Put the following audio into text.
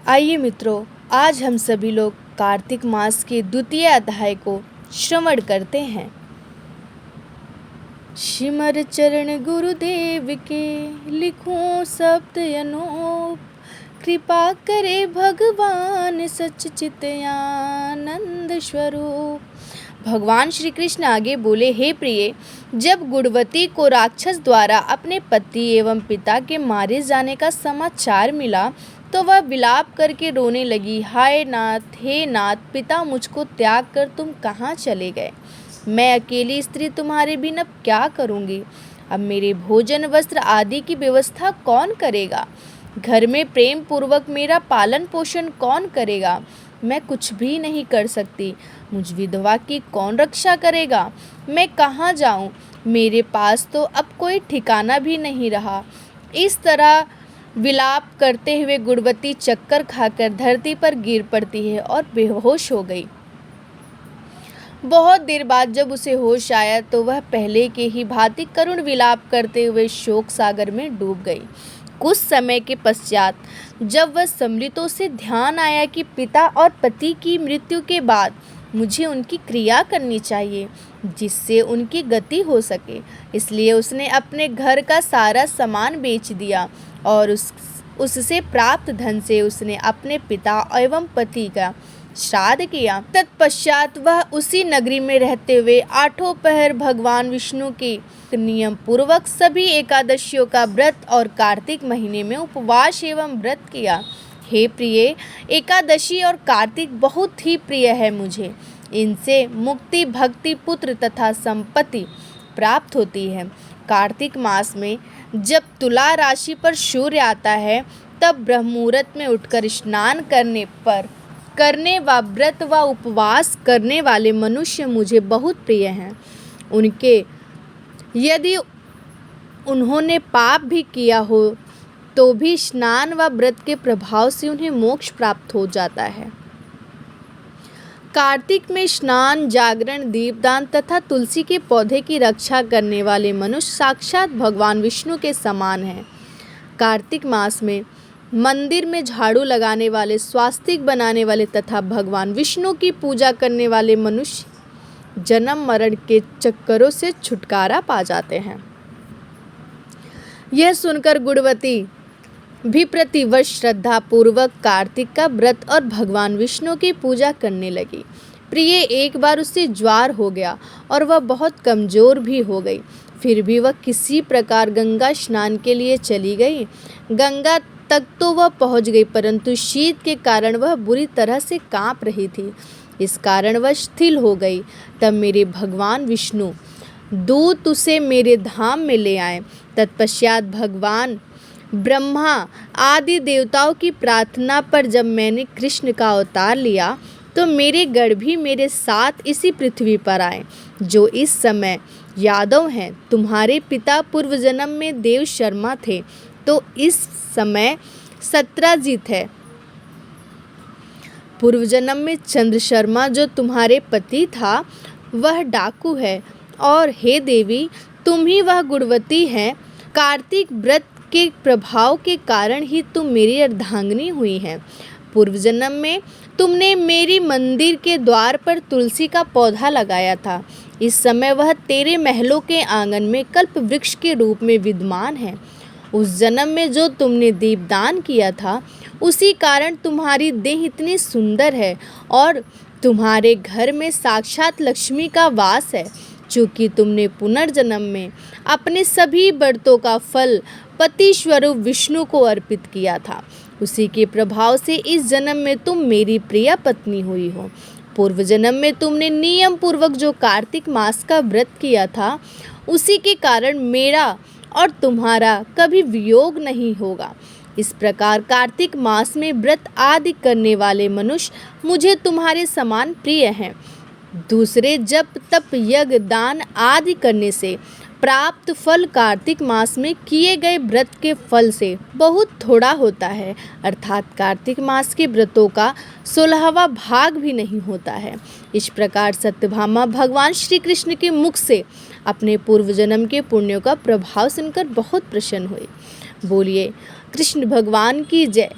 आइए मित्रों, आज हम सभी लोग कार्तिक मास के द्वितीय अध्याय को श्रवण करते हैं। सिमर चरण गुरुदेव के लिखूं शब्द अनूप, कृपा करे भगवान सच चित आनंद स्वरूप। भगवान श्री कृष्ण आगे बोले, हे प्रिय, जब गुणवती को राक्षस द्वारा अपने पति एवं पिता के मारे जाने का समाचार मिला तो वह विलाप करके रोने लगी। हाय नाथ, हे नाथ, पिता मुझको त्याग कर तुम कहाँ चले गए? मैं अकेली स्त्री तुम्हारे बिन अब क्या करूँगी? अब मेरे भोजन वस्त्र आदि की व्यवस्था कौन करेगा? घर में प्रेम पूर्वक मेरा पालन पोषण कौन करेगा? मैं कुछ भी नहीं कर सकती। मुझ विधवा की कौन रक्षा करेगा? मैं कहाँ जाऊँ? मेरे पास तो अब कोई ठिकाना भी नहीं रहा। इस तरह विलाप करते हुए गुणवती चक्कर खाकर धरती पर गिर पड़ती है और बेहोश हो गई। बहुत देर बाद जब उसे होश आया तो वह पहले के ही भांति करुण विलाप करते हुए शोक सागर में डूब गई। कुछ समय के पश्चात जब वह सम्मिलितों से ध्यान आया कि पिता और पति की मृत्यु के बाद मुझे उनकी क्रिया करनी चाहिए जिससे उनकी गति हो सके, इसलिए उसने अपने घर का सारा सामान बेच दिया और उससे प्राप्त धन से उसने अपने पिता एवं पति का श्राद्ध किया। तत्पश्चात वह उसी नगरी में रहते हुए 8 पहर भगवान विष्णु के नियम पूर्वक सभी एकादशियों का व्रत और कार्तिक महीने में उपवास एवं व्रत किया। हे प्रिय, एकादशी और कार्तिक बहुत ही प्रिय है मुझे। इनसे मुक्ति, भक्ति, पुत्र तथा संपत्ति प्राप्त होती है। कार्तिक मास में जब तुला राशि पर सूर्य आता है तब ब्रह्म मुहूर्त में उठकर स्नान करने व व्रत व उपवास करने वाले मनुष्य मुझे बहुत प्रिय हैं। यदि उन्होंने पाप भी किया हो तो भी स्नान व व्रत के प्रभाव से उन्हें मोक्ष प्राप्त हो जाता है। कार्तिक में स्नान, जागरण, दीपदान तथा तुलसी के पौधे की रक्षा करने वाले मनुष्य साक्षात भगवान विष्णु के समान हैं। कार्तिक मास में मंदिर में झाड़ू लगाने वाले, स्वास्तिक बनाने वाले तथा भगवान विष्णु की पूजा करने वाले मनुष्य जन्म मरण के चक्करों से छुटकारा पा जाते हैं। यह सुनकर गुणवती भी प्रतिवर्ष श्रद्धा पूर्वक कार्तिक का व्रत और भगवान विष्णु की पूजा करने लगी। प्रिय, एक बार उससे ज्वर हो गया और वह बहुत कमजोर भी हो गई। फिर भी वह किसी प्रकार गंगा स्नान के लिए चली गई। गंगा तक तो वह पहुंच गई, परंतु शीत के कारण वह बुरी तरह से कांप रही थी। इस कारण वह शिथिल हो गई। तब मेरे भगवान विष्णु दूत उसे मेरे धाम में ले आए। तत्पश्चात भगवान ब्रह्मा आदि देवताओं की प्रार्थना पर जब मैंने कृष्ण का अवतार लिया तो मेरे गण भी मेरे साथ इसी पृथ्वी पर आए, जो इस समय यादव हैं। तुम्हारे पिता पूर्व जन्म में देव शर्मा थे तो इस समय सत्राजित है। पूर्व जन्म में चंद्र शर्मा जो तुम्हारे पति था वह डाकू है, और हे देवी, तुम ही वह गुणवती है। कार्तिक व्रत के प्रभाव के कारण ही तुम मेरी अर्धांगिनी हुई है। पूर्व जन्म में तुमने मेरी मंदिर के द्वार पर तुलसी का पौधा लगाया था। इस समय वह तेरे महलों के आंगन में कल्प वृक्ष के रूप में विद्यमान है। उस जन्म में जो तुमने दीपदान किया था उसी कारण तुम्हारी देह इतनी सुंदर है और तुम्हारे घर में साक्षात लक्ष्मी का वास है। चूँकि तुमने पुनर्जन्म में अपने सभी व्रतों का फल पति स्वरूप विष्णु को अर्पित किया था, उसी के प्रभाव से इस जन्म में तुम मेरी प्रिय पत्नी हुई हो। पूर्व जन्म में तुमने नियम पूर्वक जो कार्तिक मास का व्रत किया था उसी के कारण मेरा और तुम्हारा कभी वियोग नहीं होगा। इस प्रकार कार्तिक मास में व्रत आदि करने वाले मनुष्य मुझे तुम्हारे समान प्रिय हैं। दूसरे जप, तप, यज्ञ, दान आदि करने से प्राप्त फल कार्तिक मास में किए गए व्रत के फल से बहुत थोड़ा होता है, अर्थात कार्तिक मास के व्रतों का 16वां भाग भी नहीं होता है। इस प्रकार सत्यभामा भगवान श्री कृष्ण के मुख से अपने पूर्व जन्म के पुण्यों का प्रभाव सुनकर बहुत प्रसन्न हुई। बोलिए कृष्ण भगवान की जय।